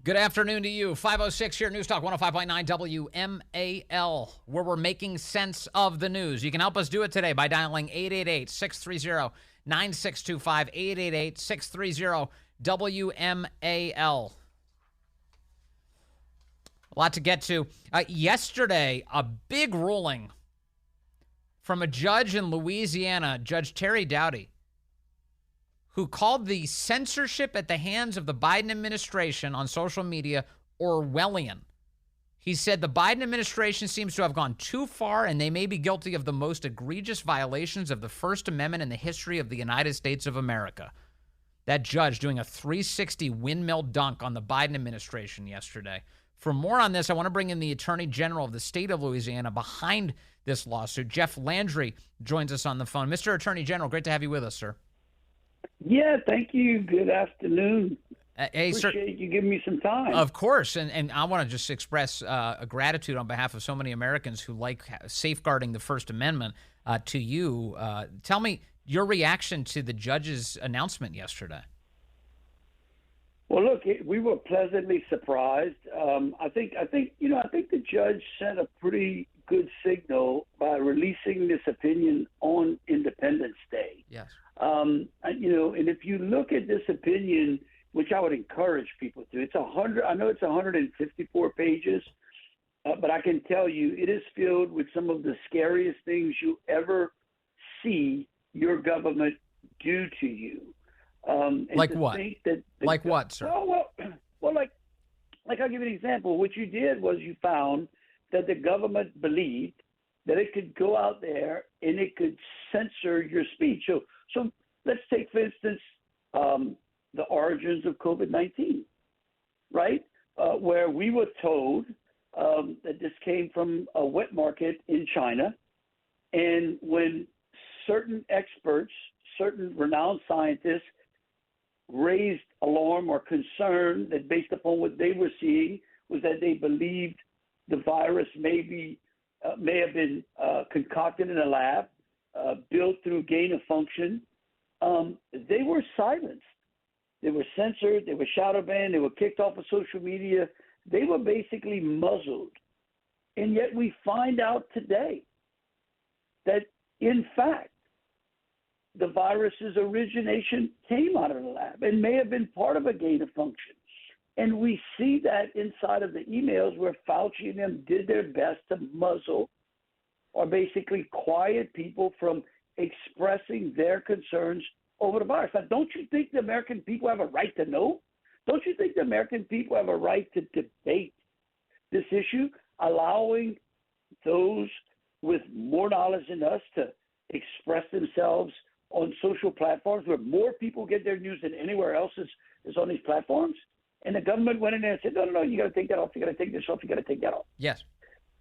Good afternoon to you. 506 here, News Talk 105.9 WMAL, where we're making sense of the news. You can help us do it today by dialing 888-630-9625, 888-630-WMAL. A lot to get to. Yesterday, a big ruling from a judge in Louisiana, Judge Terry Doughty, who called the censorship at the hands of the Biden administration on social media Orwellian. He said the Biden administration seems to have gone too far and they may be guilty of the most egregious violations of the First Amendment in the history of the United States of America. That judge doing a 360 windmill dunk on the Biden administration yesterday. For more on this, I want to bring in the Attorney General of the state of Louisiana behind this lawsuit. Jeff Landry joins us on the phone. Mr. Attorney General, great to have you with us, sir. Yeah, thank you. Good afternoon. Hey, Appreciate you giving me some time. Of course, and I want to just express a gratitude on behalf of so many Americans who like safeguarding the First Amendment to you. Tell me your reaction to the judge's announcement yesterday. Well, look, we were pleasantly surprised. I think the judge sent a pretty good signal by releasing this opinion on Independence Day. Yes. And if you look at this opinion, which I would encourage people to, it's 100. I know it's 154 pages, but I can tell you it is filled with some of the scariest things you ever see your government do to you. Like what? Like what, sir? Well, like I'll give you an example. What you did was you found that the government believed that it could go out there and it could censor your speech. So let's take, for instance, the origins of COVID-19, right? Where we were told that this came from a wet market in China. And when certain experts, certain renowned scientists raised alarm or concern that based upon what they were seeing was that they believed the virus may have been concocted in a lab, built through gain of function, they were silenced. They were censored. They were shadow banned. They were kicked off of social media. They were basically muzzled. And yet we find out today that, in fact, the virus's origination came out of the lab and may have been part of a gain of function. And we see that inside of the emails where Fauci and them did their best to muzzle or basically quiet people from expressing their concerns over the virus. Now, don't you think the American people have a right to know? Don't you think the American people have a right to debate this issue, allowing those with more knowledge than us to express themselves on social platforms where more people get their news than anywhere else is on these platforms? And the government went in there and said, no, you got to take that off. You got to take this off. You got to take that off. Yes.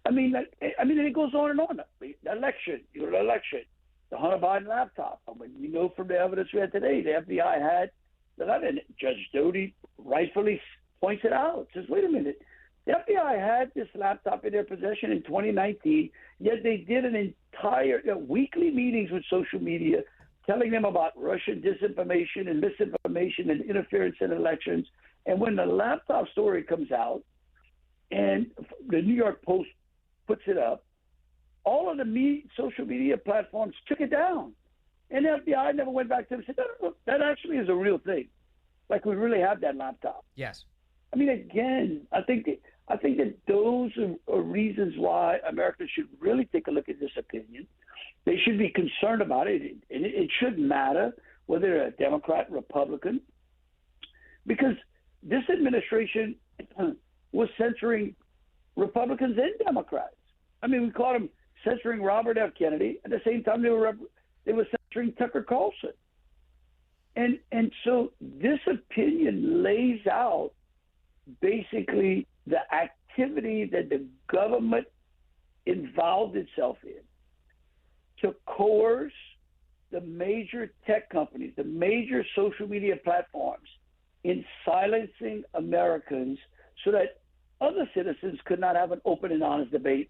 And it goes on and on. The election, the Hunter Biden laptop. You know from the evidence we had today, the FBI had that, and Judge Doty rightfully points it out. Says, wait a minute, the FBI had this laptop in their possession in 2019, yet they did an entire weekly meetings with social media, telling them about Russian disinformation and misinformation and interference in elections. And when the laptop story comes out and the New York Post puts it up, all of the social media platforms took it down. And the FBI never went back to them and said, no, that actually is a real thing. Like, we really have that laptop. Yes. Again, I think that those are reasons why Americans should really take a look at this opinion. They should be concerned about it. And it shouldn't matter whether they're a Democrat, Republican, because this administration was censoring Republicans and Democrats. We caught them censoring Robert F. Kennedy. At the same time, they were censoring Tucker Carlson. And so this opinion lays out basically the activity that the government involved itself in to coerce the major tech companies, the major social media platforms, in silencing Americans so that other citizens could not have an open and honest debate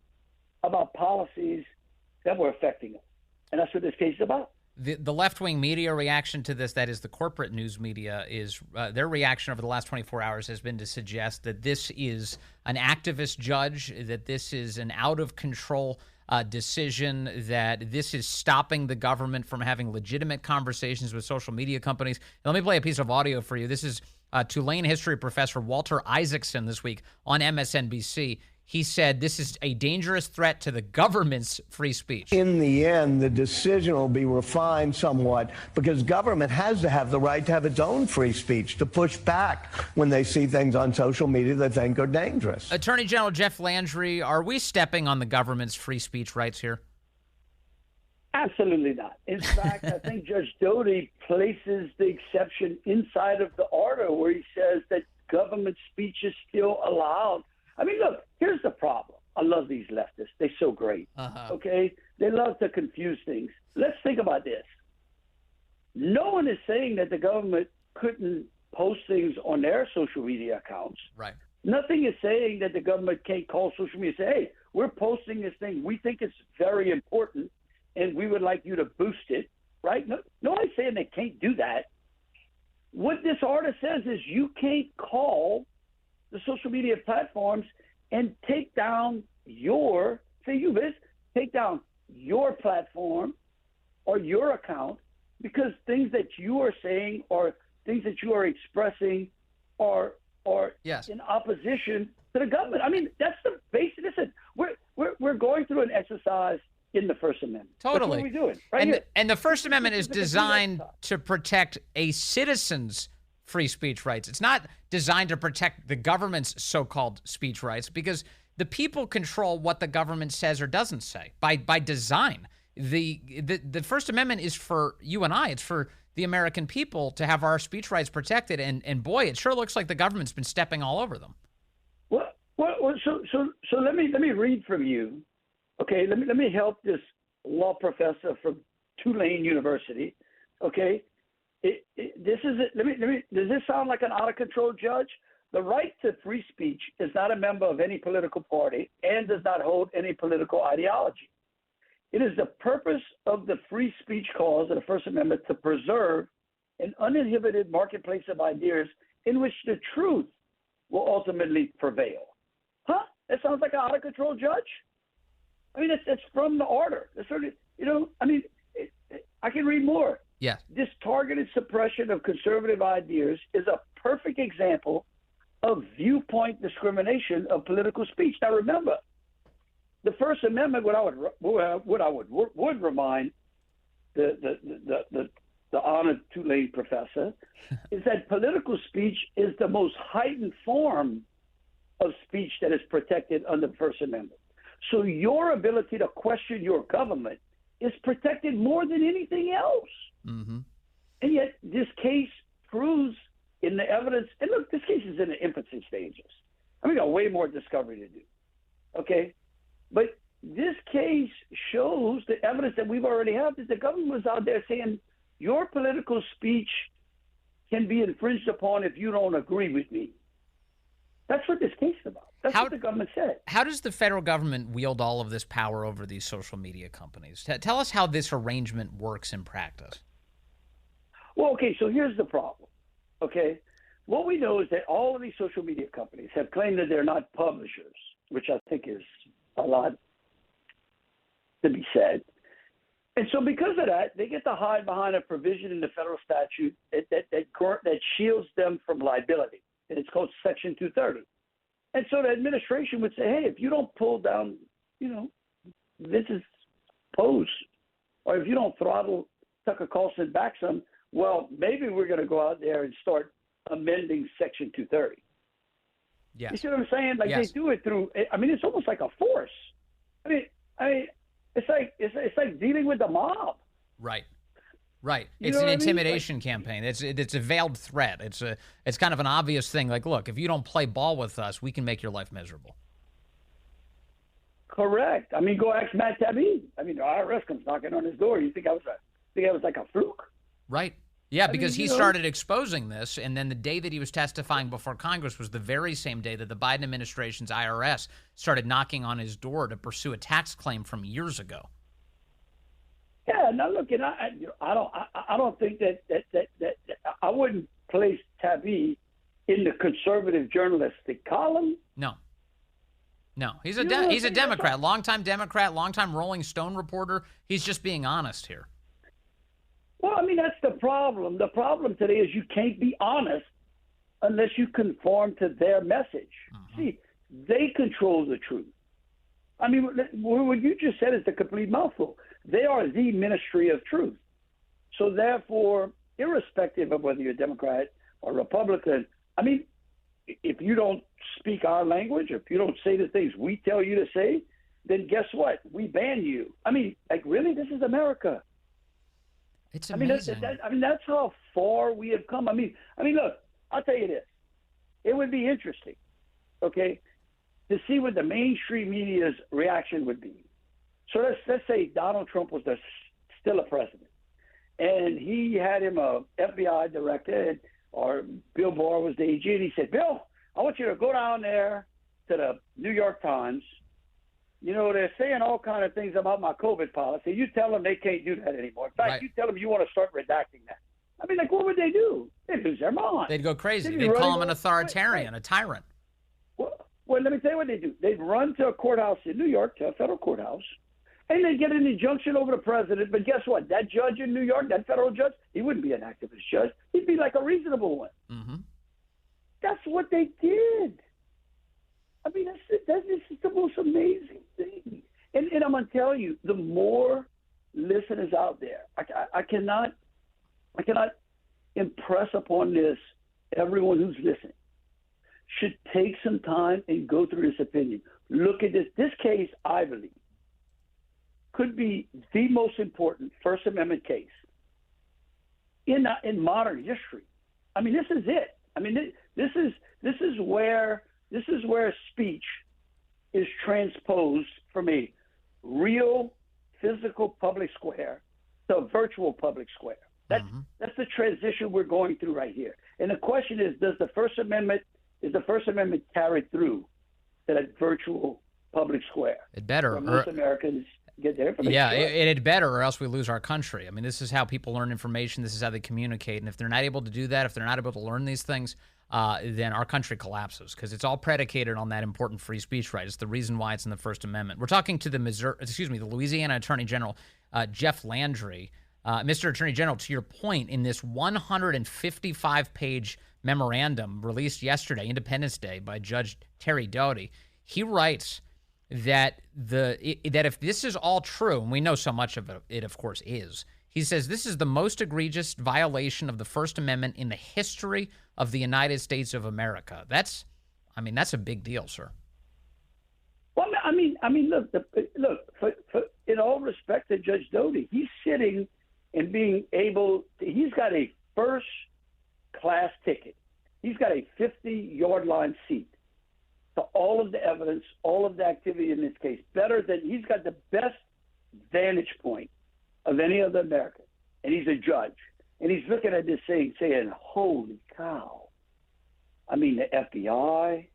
about policies that were affecting them. And that's what this case is about. The left-wing media reaction to this, that is the corporate news media, is their reaction over the last 24 hours has been to suggest that this is an activist judge, that this is an out-of-control decision, that this is stopping the government from having legitimate conversations with social media companies. Now, let me play a piece of audio for you. This is Tulane history professor Walter Isaacson this week on MSNBC. He said this is a dangerous threat to the government's free speech. In the end, the decision will be refined somewhat because government has to have the right to have its own free speech, to push back when they see things on social media they think are dangerous. Attorney General Jeff Landry, are we stepping on the government's free speech rights here? Absolutely not. In fact, I think Judge Doty places the exception inside of the order where he says that government speech is still allowed. I mean, look, here's the problem. I love these leftists. They're so great. Okay? They love to confuse things. Let's think about this. No one is saying that the government couldn't post things on their social media accounts. Right. Nothing is saying that the government can't call social media and say, hey, we're posting this thing. We think it's very important, and we would like you to boost it. Right? No one's saying they can't do that. What this order says is you can't call the social media platforms and take down your platform or your account because things that you are saying or things that you are expressing are in opposition to the government. I mean, that's the basic. Listen, we're going through an exercise in the First Amendment. Totally. That's what we're doing right here. And the First Amendment is designed to protect a citizen's free speech rights. It's not designed to protect the government's so-called speech rights because the people control what the government says or doesn't say by design. The First Amendment is for you and I. It's for the American people to have our speech rights protected. And boy, it sure looks like the government's been stepping all over them. Well, so let me read from you. Okay, let me help this law professor from Tulane University. Okay. Does this sound like an out-of-control judge? The right to free speech is not a member of any political party and does not hold any political ideology. It is the purpose of the free speech clause of the First Amendment to preserve an uninhibited marketplace of ideas in which the truth will ultimately prevail. Huh? That sounds like an out-of-control judge? I mean, it's from the order. It's sort of, I can read more. Yeah. This targeted suppression of conservative ideas is a perfect example of viewpoint discrimination of political speech. Now, remember, the First Amendment. What I would remind the honored Tulane professor is that political speech is the most heightened form of speech that is protected under the First Amendment. So your ability to question your government is protected more than anything else. Mm-hmm. And yet this case proves in the evidence, and look, this case is in the infancy stages. I mean, we got way more discovery to do, okay? But this case shows the evidence that we've already had that the government was out there saying your political speech can be infringed upon if you don't agree with me. That's what this case is about. That's what the government said. How does the federal government wield all of this power over these social media companies? Tell us how this arrangement works in practice. Well, okay, so here's the problem, okay? What we know is that all of these social media companies have claimed that they're not publishers, which I think is a lot to be said. And so because of that, they get to hide behind a provision in the federal statute that shields them from liability, and it's called Section 230. And so the administration would say, hey, if you don't pull down, Vince's post, or if you don't throttle Tucker Carlson back some, well, maybe we're going to go out there and start amending Section 230. Yes. You see what I'm saying? Like yes. They do it through. I mean, it's almost like a force. I mean, it's like dealing with the mob. Right. It's an intimidation campaign. It's a veiled threat. It's kind of an obvious thing. Like, look, if you don't play ball with us, we can make your life miserable. Correct. I mean, go ask Matt Taibbi. I mean, the IRS comes knocking on his door. You think I was like a fluke? Right. Yeah, because he started exposing this, and then the day that he was testifying before Congress was the very same day that the Biden administration's IRS started knocking on his door to pursue a tax claim from years ago. Yeah, now look, and I don't think that I wouldn't place Tabby in the conservative journalistic column. No, he's a Democrat, longtime Rolling Stone reporter. He's just being honest here. Well, I mean, that's the problem. The problem today is you can't be honest unless you conform to their message. See, they control the truth. I mean, what you just said is the complete mouthful. They are the ministry of truth. So therefore, irrespective of whether you're Democrat or Republican, I mean, if you don't speak our language, if you don't say the things we tell you to say, then guess what? We ban you. I mean, like, really? This is America. It's amazing. That's how far we have come. I mean, look, I'll tell you this. It would be interesting, okay, to see what the mainstream media's reaction would be. So let's say Donald Trump was still a president, and he had him a FBI director, or Bill Barr was the AG, and he said, Bill, I want you to go down there to the New York Times. You know, they're saying all kind of things about my COVID policy. You tell them they can't do that anymore. In fact, You tell them you want to start redacting that. I mean, like, what would they do? They'd lose their mind. They'd go crazy. They'd call him an authoritarian, a tyrant. Well, let me tell you what they do. They'd run to a courthouse in New York, to a federal courthouse, and they'd get an injunction over the president. But guess what? That judge in New York, that federal judge, he wouldn't be an activist judge. He'd be like a reasonable one. Mm-hmm. That's what they did. I mean, this is the most amazing thing. And I'm going to tell you, the more listeners out there, I cannot impress upon this everyone who's listening should take some time and go through this opinion. Look at this. This case, I believe, could be the most important First Amendment case in modern history. I mean, this is it. I mean, this is where speech is transposed from a real physical public square to a virtual public square. That's the transition we're going through right here. And the question is, is the First Amendment carried through to that virtual public square? It better. Where most Americans get their information. Yeah, it better, or else we lose our country. I mean, this is how people learn information. This is how they communicate. And if they're not able to do that, if they're not able to learn these things, then our country collapses, because it's all predicated on that important free speech right. It's the reason why it's in the First Amendment. We're talking to the Louisiana Attorney General, Jeff Landry. Mr. Attorney General, to your point, in this 155-page memorandum released yesterday, Independence Day, by Judge Terry Doughty, he writes that if this is all true, and we know so much of it, of course, is, he says this is the most egregious violation of the First Amendment in the history of the United States of America. That's a big deal, sir. Well, I mean, look. For in all respect to Judge Doughty, he's sitting and being able. He's got a first-class ticket. He's got a 50-yard line seat to all of the evidence, all of the activity in this case. He's got the best vantage point of any other American, and he's a judge. And he's looking at this thing saying, holy cow. I mean, the FBI,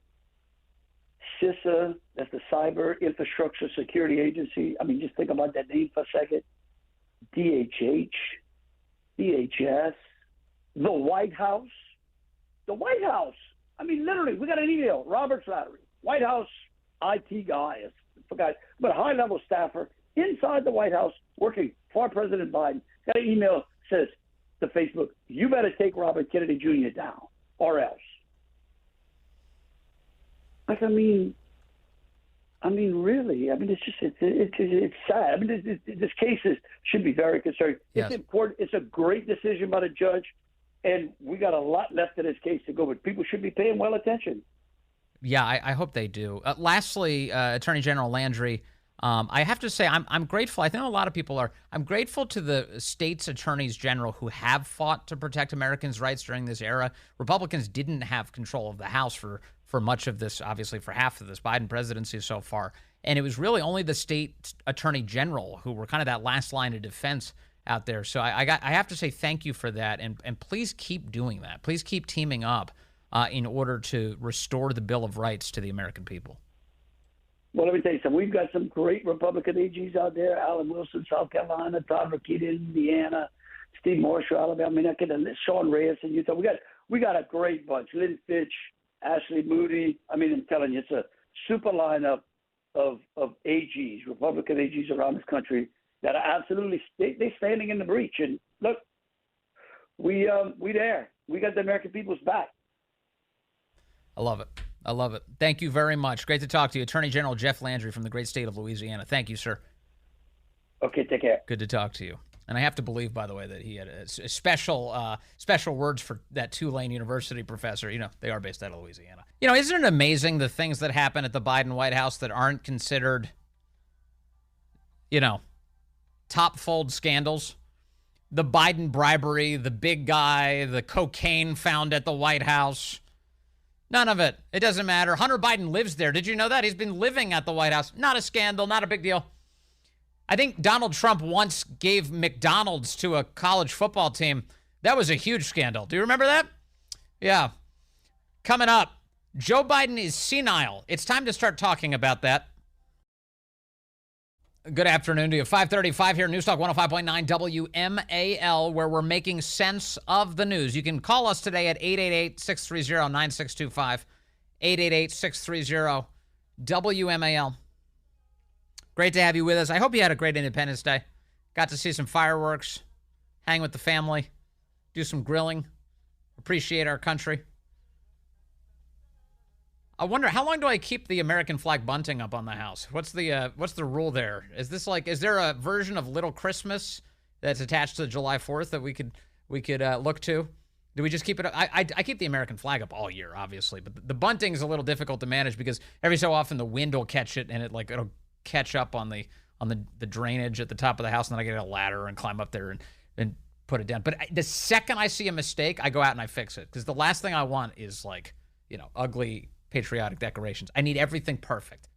CISA, that's the Cyber Infrastructure Security Agency. I mean, just think about that name for a second. DHH, DHS, the White House. The White House. I mean, literally, we got an email, Robert Slattery, White House IT guy, but a high-level staffer inside the White House working for President Biden. Got an email says to Facebook, you better take Robert Kennedy Jr. down, or else. Like, I mean, really. I mean, it's sad. I mean, this case should be very concerning. Yes. It's important. It's a great decision by the judge, and we got a lot left in this case to go, but people should be paying well attention. Yeah, I hope they do. Lastly, Attorney General Landry, I have to say I'm grateful. I think a lot of people are. I'm grateful to the state's attorneys general who have fought to protect Americans' rights during this era. Republicans didn't have control of the House for much of this, obviously for half of this Biden presidency so far. And it was really only the state attorney general who were kind of that last line of defense out there. So I have to say thank you for that. And please keep doing that. Please keep teaming up in order to restore the Bill of Rights to the American people. Well, let me tell you something. We've got some great Republican AGs out there. Alan Wilson, South Carolina, Todd Rokita, Indiana, Steve Marshall, Alabama. I mean, I could Sean Reyes in Utah. We got a great bunch. Lynn Fitch, Ashley Moody. I mean, I'm telling you, it's a super lineup of AGs, Republican AGs around this country that are absolutely they standing in the breach. And look, we there. We got the American people's back. I love it. I love it. Thank you very much. Great to talk to you. Attorney General Jeff Landry from the great state of Louisiana. Thank you, sir. Okay, take care. Good to talk to you. And I have to believe, by the way, that he had a special words for that Tulane University professor. You know, they are based out of Louisiana. You know, isn't it amazing the things that happen at the Biden White House that aren't considered, you know, top fold scandals? The Biden bribery, the big guy, the cocaine found at the White House. None of it. It doesn't matter. Hunter Biden lives there. Did you know that? He's been living at the White House. Not a scandal, not a big deal. I think Donald Trump once gave McDonald's to a college football team. That was a huge scandal. Do you remember that? Yeah. Coming up, Joe Biden is senile. It's time to start talking about that. Good afternoon to you. 5:35 here, News Talk 105.9 WMAL, where we're making sense of the news. You can call us today at 888-630-9625, 888-630-WMAL. Great to have you with us. I hope you had a great Independence Day. Got to see some fireworks, hang with the family, do some grilling, appreciate our country. I wonder, how long do I keep the American flag bunting up on the house? What's the rule there? Is there a version of Little Christmas that's attached to July 4th that we could look to? Do we just keep it up? I keep the American flag up all year, obviously, but the bunting is a little difficult to manage because every so often the wind will catch it and it'll catch up on the drainage at the top of the house, and then I get a ladder and climb up there and put it down. But the second I see a mistake, I go out and I fix it, because the last thing I want is ugly patriotic decorations. I need everything perfect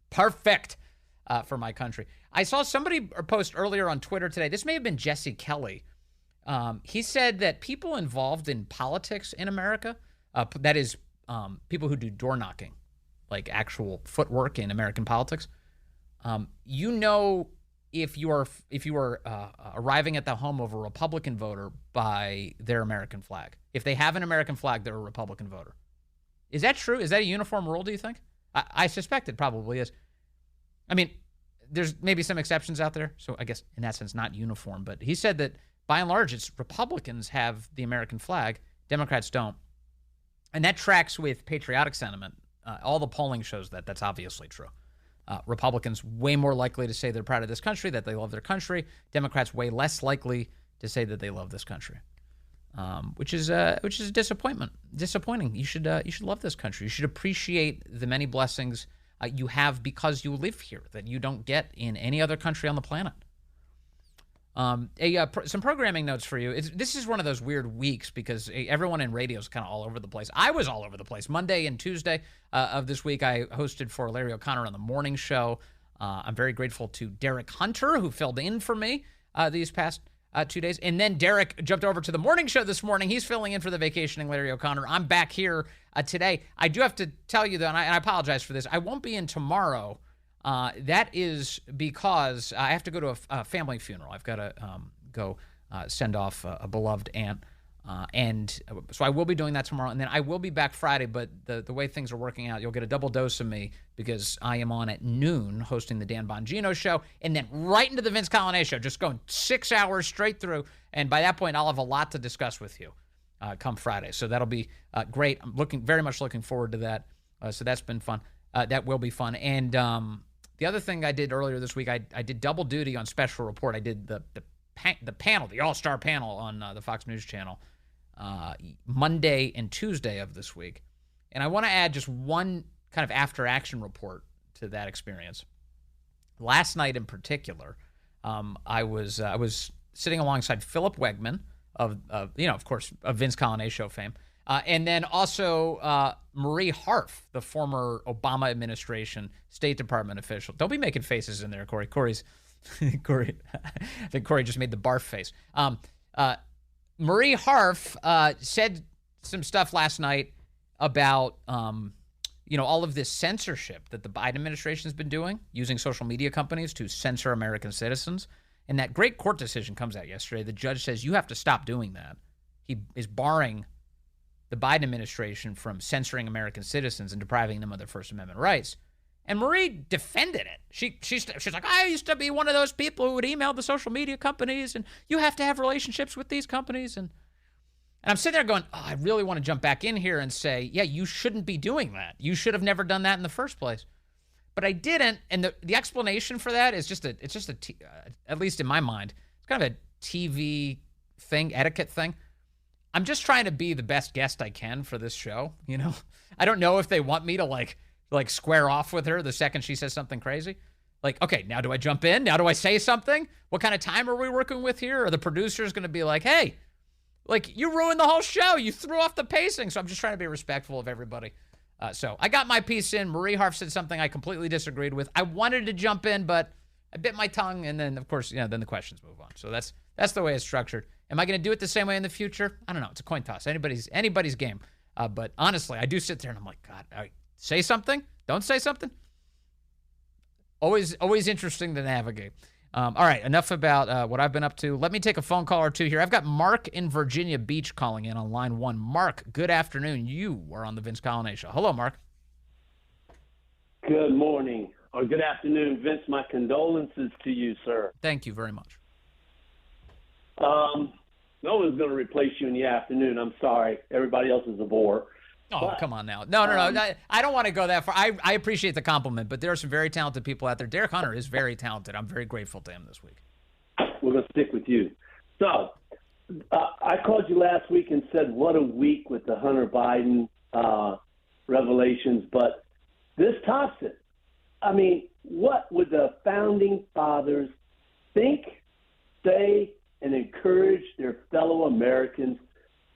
for my country. I saw somebody post earlier on Twitter today. This may have been Jesse Kelly. He said that people involved in politics in America, that is, people who do door knocking, like actual footwork in American politics, if you are arriving at the home of a Republican voter by their American flag. If they have an American flag, they're a Republican voter. Is that true? Is that a uniform rule, do you think? I suspect it probably is. I mean, there's maybe some exceptions out there, so I guess in that sense not uniform. But he said that by and large, it's Republicans have the American flag, Democrats don't. And that tracks with patriotic sentiment. All the polling shows that that's obviously true. Republicans way more likely to say they're proud of this country, that they love their country. Democrats way less likely to say that they love this country. Which is a disappointing. You should love this country. You should appreciate the many blessings you have because you live here that you don't get in any other country on the planet. Some programming notes for you. This is one of those weird weeks because everyone in radio is kind of all over the place. I was all over the place. Monday and Tuesday of this week, I hosted for Larry O'Connor on the morning show. I'm very grateful to Derek Hunter, who filled in for me these past 2 days. And then Derek jumped over to the morning show this morning. He's filling in for the vacationing Larry O'Connor. I'm back here today. I do have to tell you, though, and I apologize for this, I won't be in tomorrow. That is because I have to go to a family funeral. I've got to go send off a beloved aunt. And so I will be doing that tomorrow. And then I will be back Friday, but the way things are working out, you'll get a double dose of me because I am on at noon hosting the Dan Bongino Show and then right into the Vince Coglianese Show, just going 6 hours straight through. And by that point, I'll have a lot to discuss with you come Friday. So that'll be great. I'm very much looking forward to that. So that's been fun. That will be fun. And the other thing I did earlier this week, I did double duty on Special Report. I did the panel, the all-star panel on the Fox News Channel Monday and Tuesday of this week. And I want to add just one kind of after-action report to that experience. Last night in particular, I was sitting alongside Philip Wegman of course, of Vince Coglianese Show fame, and then also Marie Harf, the former Obama administration State Department official. Don't be making faces in there, Corey. Corey, I think Corey just made the barf face. Marie Harf said some stuff last night about all of this censorship that the Biden administration has been doing, using social media companies to censor American citizens. And that great court decision comes out yesterday. The judge says you have to stop doing that. He is barring the Biden administration from censoring American citizens and depriving them of their First Amendment rights. And Marie defended it. She's like, I used to be one of those people who would email the social media companies, and you have to have relationships with these companies. And I'm sitting there going, I really want to jump back in here and say, yeah, you shouldn't be doing that. You should have never done that in the first place. But I didn't, and the explanation for that is at least in my mind, it's kind of a TV thing, etiquette thing. I'm just trying to be the best guest I can for this show, I don't know if they want me to like square off with her the second she says something crazy. Like, okay, now do I jump in? Now do I say something? What kind of time are we working with here? Are the producers going to be like, hey, like you ruined the whole show. You threw off the pacing. So I'm just trying to be respectful of everybody. So I got my piece in. Marie Harf said something I completely disagreed with. I wanted to jump in, but I bit my tongue. And then, of course, then the questions move on. So that's the way it's structured. Am I going to do it the same way in the future? I don't know. It's a coin toss. Anybody's game. But honestly, I do sit there and I'm like, God, all right, say something. Don't say something. Always interesting to navigate. All right, enough about what I've been up to. Let me take a phone call or two here. I've got Mark in Virginia Beach calling in on line 1. Mark, good afternoon. You are on the Vince Coglianese Show. Hello, Mark. Good morning or good afternoon, Vince. My condolences to you, sir. Thank you very much. No one's going to replace you in the afternoon. I'm sorry. Everybody else is a bore. Oh, but, come on now. No. I don't want to go that far. I appreciate the compliment, but there are some very talented people out there. Derek Hunter is very talented. I'm very grateful to him this week. We're going to stick with you. So I called you last week and said, what a week with the Hunter Biden revelations, but this tops it. I mean, what would the founding fathers think, say, and encourage their fellow Americans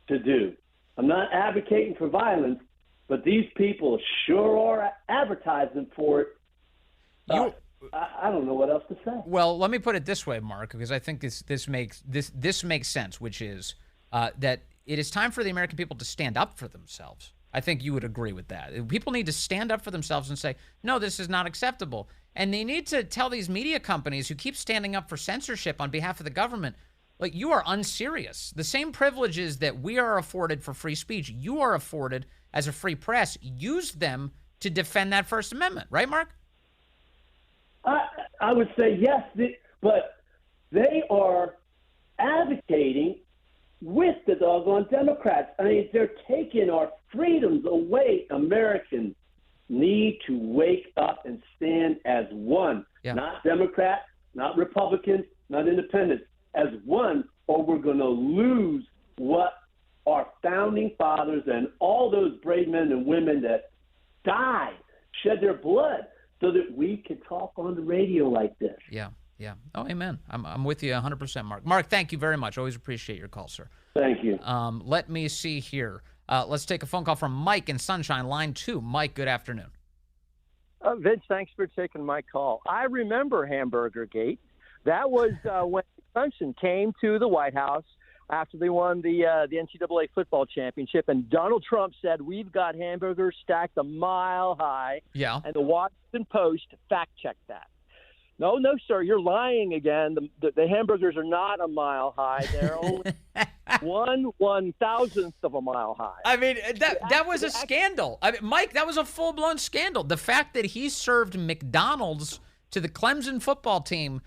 to do? I'm not advocating for violence, but these people sure are advertising for it. I don't know what else to say. Well, let me put it this way, Mark, because I think this makes sense, which is that it is time for the American people to stand up for themselves. I think you would agree with that. People need to stand up for themselves and say, no, this is not acceptable. And they need to tell these media companies who keep standing up for censorship on behalf of the government, like, you are unserious. The same privileges that we are afforded for free speech, you are afforded as a free press. Use them to defend that First Amendment. Right, Mark? I would say yes, but they are advocating with the doggone Democrats. I mean, they're taking our freedoms away. Americans need to wake up and stand as one. Yeah. Not Democrats, not Republicans, not independents. As one, or we're going to lose what our founding fathers and all those brave men and women that died, shed their blood, so that we can talk on the radio like this. Yeah. Oh, amen. I'm with you 100%, Mark. Mark, thank you very much. Always appreciate your call, sir. Thank you. Let me see here. Let's take a phone call from Mike in Sunshine, line 2. Mike, good afternoon. Vince, thanks for taking my call. I remember Hamburger Gate. That was when Clemson came to the White House after they won the NCAA football championship, and Donald Trump said, we've got hamburgers stacked a mile high. Yeah. And the Washington Post fact-checked that. No, sir, you're lying again. The hamburgers are not a mile high. They're only 1/1000th of a mile high. I mean, that was a scandal. I mean, Mike, that was a full-blown scandal. The fact that he served McDonald's to the Clemson football team,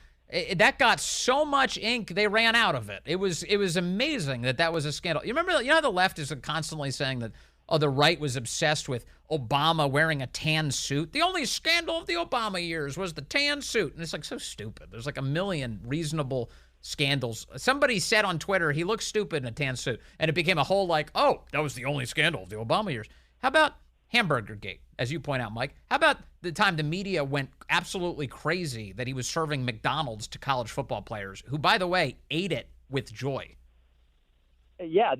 that got so much ink, they ran out of it. It was amazing that was a scandal. You remember, how the left is constantly saying that, the right was obsessed with Obama wearing a tan suit. The only scandal of the Obama years was the tan suit. And it's like so stupid. There's like a million reasonable scandals. Somebody said on Twitter, he looks stupid in a tan suit. And it became a whole that was the only scandal of the Obama years. How about Hamburger Gate, as you point out, Mike? How about the time the media went absolutely crazy that he was serving McDonald's to college football players, who, by the way, ate it with joy? Yeah,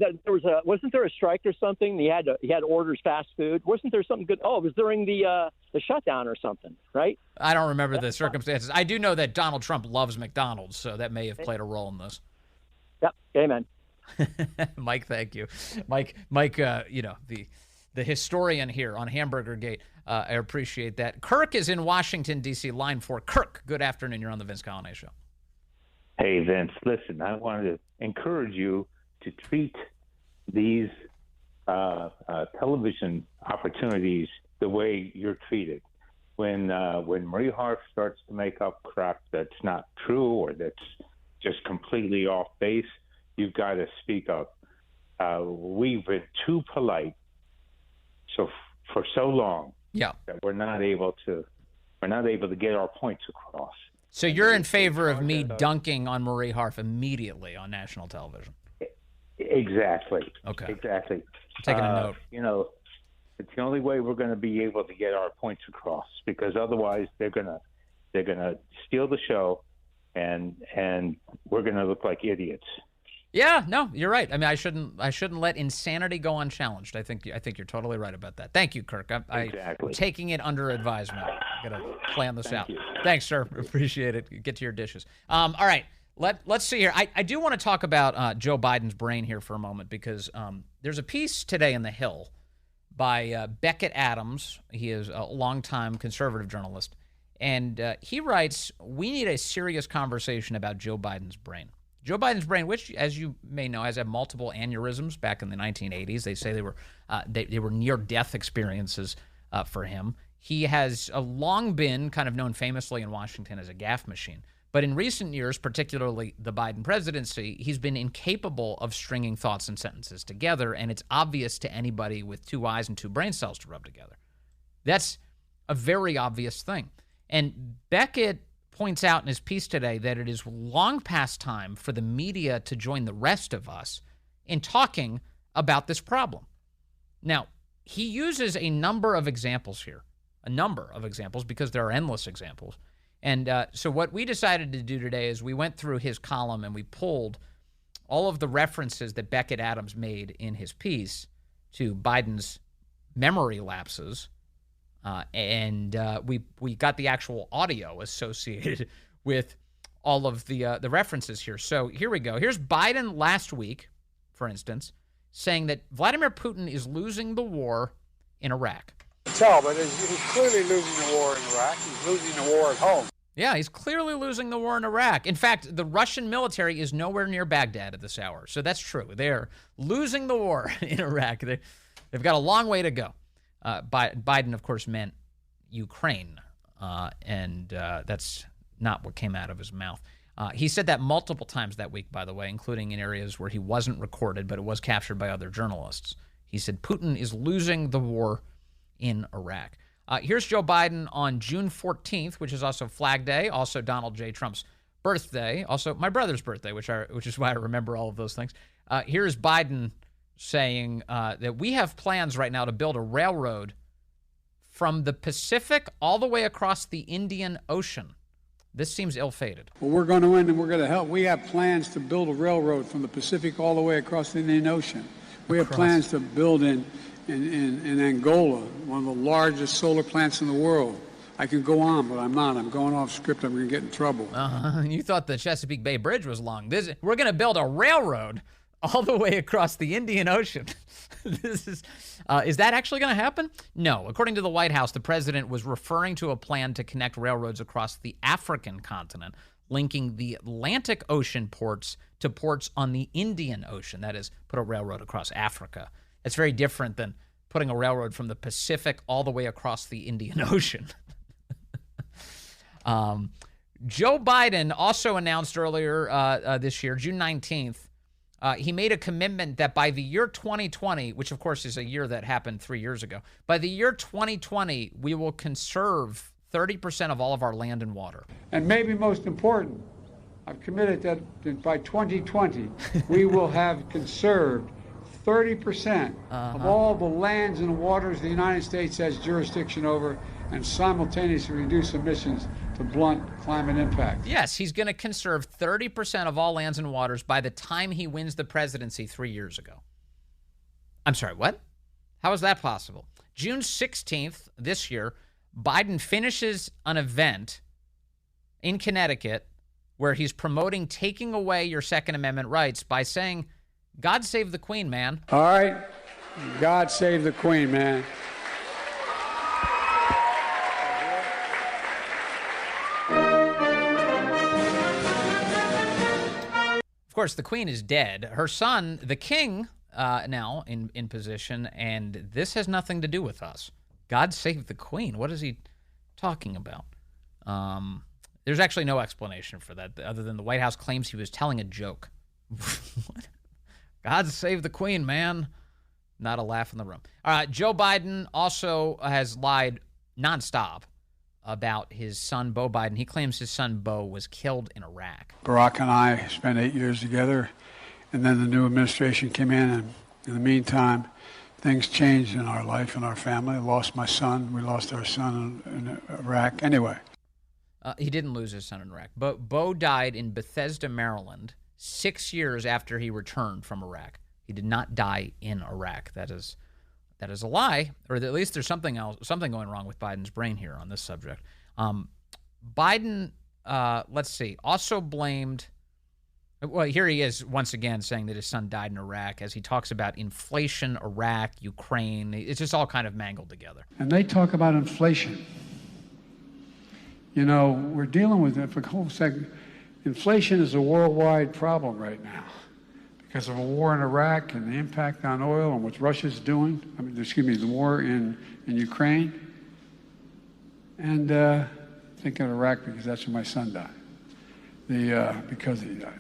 wasn't there a strike or something? He had orders fast food. Wasn't there something good? Oh, it was during the shutdown or something, right? I don't remember the circumstances. I do know that Donald Trump loves McDonald's, so that may have played a role in this. Yep. Amen. Mike, thank you. Mike, the historian here on Hamburger Gate. I appreciate that. Kirk is in Washington, D.C. Line 4. Kirk, good afternoon. You're on the Vince Coglianese Show. Hey, Vince, listen, I wanted to encourage you to treat these television opportunities the way you're treated. When Marie Harf starts to make up crap that's not true or that's just completely off base, you've got to speak up. We've been too polite for so long that we're not able to get our points across. So you're in favor of me dunking on Marie Harf immediately on national television? Exactly. Okay. Exactly. I'm taking a note. You know, it's the only way we're going to be able to get our points across, because otherwise they're going to steal the show, and we're going to look like idiots. Yeah, no, you're right. I mean, I shouldn't let insanity go unchallenged. I think you're totally right about that. Thank you, Kirk. I'm taking it under advisement. I got to plan this out. Thanks, sir. Appreciate it. Get to your dishes. All right. Let's see here. I do want to talk about Joe Biden's brain here for a moment, because there's a piece today in The Hill by Beckett Adams. He is a longtime conservative journalist, and he writes, "We need a serious conversation about Joe Biden's brain." Joe Biden's brain, which, as you may know, has had multiple aneurysms back in the 1980s. They say they were near-death experiences for him. He has long been kind of known famously in Washington as a gaffe machine. But in recent years, particularly the Biden presidency, he's been incapable of stringing thoughts and sentences together, and it's obvious to anybody with two eyes and two brain cells to rub together. That's a very obvious thing. And Beckett points out in his piece today that it is long past time for the media to join the rest of us in talking about this problem. Now, he uses a number of examples here, because there are endless examples. And so what we decided to do today is we went through his column and we pulled all of the references that Beckett Adams made in his piece to Biden's memory lapses. And we got the actual audio associated with all of the references here. So here we go. Here's Biden last week, for instance, saying that Vladimir Putin is losing the war in Iraq. But he's clearly losing the war in Iraq. He's losing the war at home. Yeah, he's clearly losing the war in Iraq. In fact, the Russian military is nowhere near Baghdad at this hour. So that's true. They're losing the war in Iraq. They've got a long way to go. Biden, of course, meant Ukraine, and that's not what came out of his mouth. He said that multiple times that week, by the way, including in areas where he wasn't recorded, but it was captured by other journalists. He said Putin is losing the war in Iraq. Here's Joe Biden on June 14th, which is also Flag Day, also Donald J. Trump's birthday, also my brother's birthday, which is why I remember all of those things. Here's Biden saying that we have plans right now to build a railroad from the Pacific all the way across the Indian Ocean. This seems ill-fated. Well, we're going to win and we're going to help. We have plans to build a railroad from the Pacific all the way across the Indian Ocean. We have plans to build in Angola, one of the largest solar plants in the world. I can go on, but I'm not. I'm going off script. I'm going to get in trouble. You thought the Chesapeake Bay Bridge was long. We're going to build a railroad all the way across the Indian Ocean. Is that actually going to happen? No. According to the White House, the president was referring to a plan to connect railroads across the African continent, linking the Atlantic Ocean ports to ports on the Indian Ocean. That is, put a railroad across Africa. It's very different than putting a railroad from the Pacific all the way across the Indian Ocean. Joe Biden also announced earlier this year, June 19th, he made a commitment that by the year 2020, which of course is a year that happened 3 years ago, by the year 2020, we will conserve 30% of all of our land and water. And maybe most important, I've committed that by 2020, we will have conserved 30% of all the lands and waters the United States has jurisdiction over, and simultaneously reduce emissions to blunt climate impact. Yes, he's going to conserve 30% of all lands and waters by the time he wins the presidency 3 years ago. I'm sorry, what? How is that possible? June 16th this year, Biden finishes an event in Connecticut where he's promoting taking away your Second Amendment rights by saying, God save the Queen, man. All right. God save the Queen, man. Of course, the Queen is dead. Her son, the King, now in position, and this has nothing to do with us. God save the Queen. What is he talking about? There's actually no explanation for that other than the White House claims he was telling a joke. God save the Queen, man. Not a laugh in the room. Joe Biden also has lied nonstop about his son, Beau Biden. He claims his son, Beau, was killed in Iraq. Barack and I spent 8 years together, and then the new administration came in, and in the meantime, things changed in our life and our family. I lost my son. We lost our son in Iraq. Anyway. He didn't lose his son in Iraq. But Beau died in Bethesda, Maryland, 6 years after he returned from Iraq. He did not die in Iraq. That is a lie, or at least there's something going wrong with Biden's brain here on this subject. Biden, let's see, also blamed. Well, here he is once again saying that his son died in Iraq as he talks about inflation, Iraq, Ukraine. It's just all kind of mangled together. And they talk about inflation. You know, we're dealing with it for a whole second. Inflation is a worldwide problem right now because of a war in Iraq and the impact on oil and what Russia's doing. The war in Ukraine. And thinking of Iraq because that's where my son died. Because he died.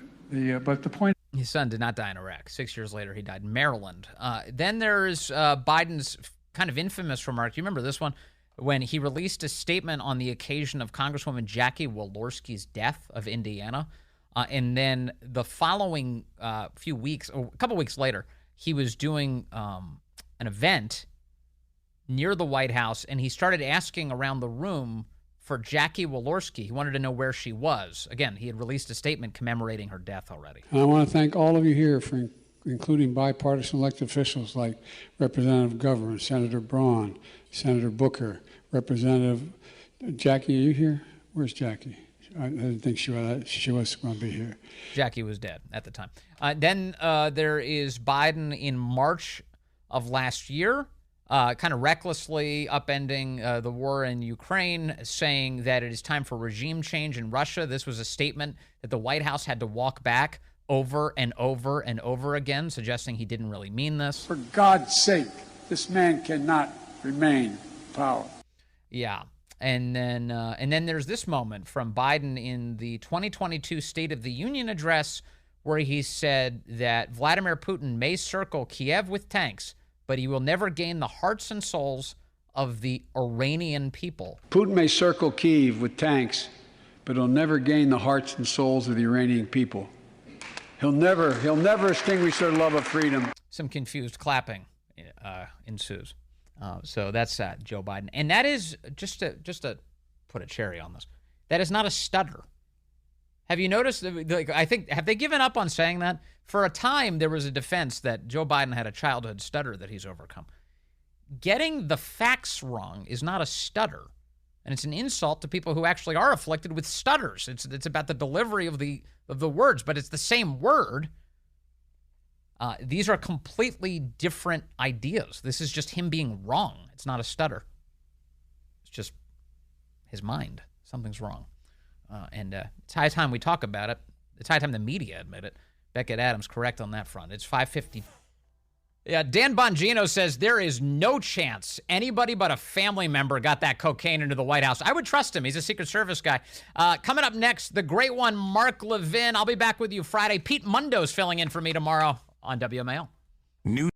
But the point. His son did not die in Iraq. 6 years later, he died in Maryland. Then there's Biden's kind of infamous remark. Do you remember this one? When he released a statement on the occasion of Congresswoman Jackie Walorski's death of Indiana. And then the following few weeks, or a couple weeks later, he was doing an event near the White House, and he started asking around the room for Jackie Walorski. He wanted to know where she was. Again, he had released a statement commemorating her death already. I want to thank all of you here, for including bipartisan elected officials like Representative Governor, Senator Braun, Senator Booker, Representative Jackie. Are you here? Where's Jackie? I didn't think she was going to be here. Jackie was dead at the time. Then there is Biden in March of last year, kind of recklessly upending the war in Ukraine, saying that it is time for regime change in Russia. This was a statement that the White House had to walk back over and over and over again, suggesting he didn't really mean this. For God's sake, this man cannot remain in power. Yeah. And then there's this moment from Biden in the 2022 State of the Union address where he said that Vladimir Putin may circle Kiev with tanks, but he will never gain the hearts and souls of the Iranian people. Putin may circle Kiev with tanks, but he'll never gain the hearts and souls of the Iranian people. He'll never extinguish their love of freedom. Some confused clapping ensues. So that's Joe Biden. And that is, just to put a cherry on this, that is not a stutter. Have you noticed, I think, have they given up on saying that? For a time, there was a defense that Joe Biden had a childhood stutter that he's overcome. Getting the facts wrong is not a stutter. And it's an insult to people who actually are afflicted with stutters. It's about the delivery of the words, but it's the same word. These are completely different ideas. This is just him being wrong. It's not a stutter. It's just his mind. Something's wrong. And it's high time we talk about it. It's high time the media admit it. Beckett Adams correct on that front. It's 5:50. Yeah, Dan Bongino says there is no chance anybody but a family member got that cocaine into the White House. I would trust him. He's a Secret Service guy. Coming up next, the great one, Mark Levin. I'll be back with you Friday. Pete Mundo's filling in for me tomorrow on WMAL.